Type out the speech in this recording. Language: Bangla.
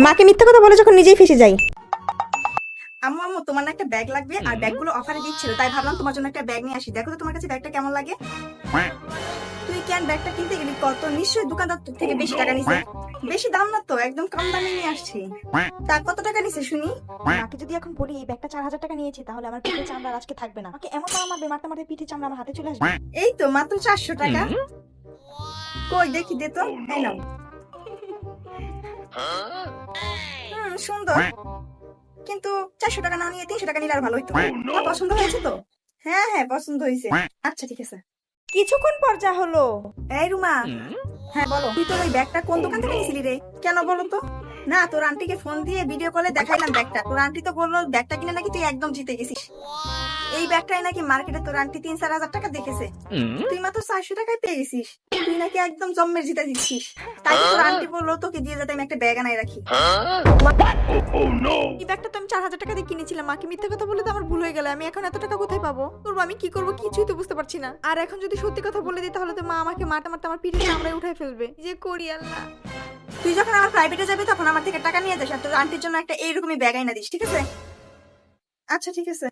মাকে মিথ্যা কথা বলে যখন নিজেই ফেসে যাই। আম্মু আম্মু তোমার না একটা ব্যাগ লাগবে আর ব্যাগগুলো অফারে দিচ্ছিল, তাই ভাবলাম তোমার জন্য একটা ব্যাগ নিয়ে আসি। দেখো তো তোমার কাছে ব্যাগটা কেমন লাগে। তুই কেন ব্যাগটা কিনতে গেলি? কত নিশ্চয়ই দোকানদার তোর থেকে বেশি টাকা নিছে। বেশি দাম না তো, একদম কম দামে নিয়ে আসছি। তা কত টাকা নিছে শুনি? মাকে যদি এখন বলি এই ব্যাগটা 4,000 টাকা নিয়েছে, তাহলে আমার পিঠে চামড়া আর আজকে থাকবে না। আমাকে এমন মারা মারবে, মারতে মারতে পিঠে চামড়া আমার হাতে চলে আসবে। এই তো মাত্র 400 টাকা। কই দেখি দে তো। এই নাও। সুন্দর, কিন্তু 400 টাকা না নিয়ে 300 টাকা নিলে আর ভালো হইতো। তোমার পছন্দ হয়েছে তো? হ্যাঁ হ্যাঁ পছন্দ হয়েছে। আচ্ছা ঠিক আছে। কিছুক্ষণ পর যা হলো, এই রুমা, হ্যাঁ বলো, তুই তোর ওই ব্যাগটা কোন দোকান থেকে নিয়েছিলি রে? কেন বলো তো? না, তোর আন্টিকে ফোন দিয়ে ভিডিও কলে দেখাইলাম ব্যাগটা, তোর আন্টি তো বললো ব্যাগটা কিনে নাকি তুই একদম জিতে গেছিস। এই ব্যাগটাই নাকি মার্কেটে তোর আন্টি 3-4 হাজার টাকা দেখেছে, তুই মাত্র 400 টাকায় পেয়ে গেছিস। তুই নাকি একদম জম্মের জিতে দিচ্ছিস। তাই তো তোর আন্টি বললো তোকে দিয়ে যাতে আমি একটা ব্যাগ আনাই রাখি। এই ব্যাগটা তো আমি 4,000 টাকা দিয়ে কিনেছিলাম। মাকে মিথ্যা কথা বলে তো আমার ভুল হয়ে গেল। আমি এখন এত টাকা কোথায় পাবো? করবো আমি, কি করবো কিছুই তো বুঝতে পারছি না। আর এখন যদি সত্যি কথা বলে দিই, তাহলে তো মা আমাকে মারতে মারতে আমার পিঠে চামড়ায় উঠাই ফেলবে। যে করি আল্লাহ। তুই যখন আমার প্রাইভেটে যাবি তখন আমার থেকে টাকা নিয়ে যাস আর তোর আন্টির জন্য একটা এইরকমই ব্যাগ আইনা দিস, ঠিক আছে? আচ্ছা ঠিক আছে।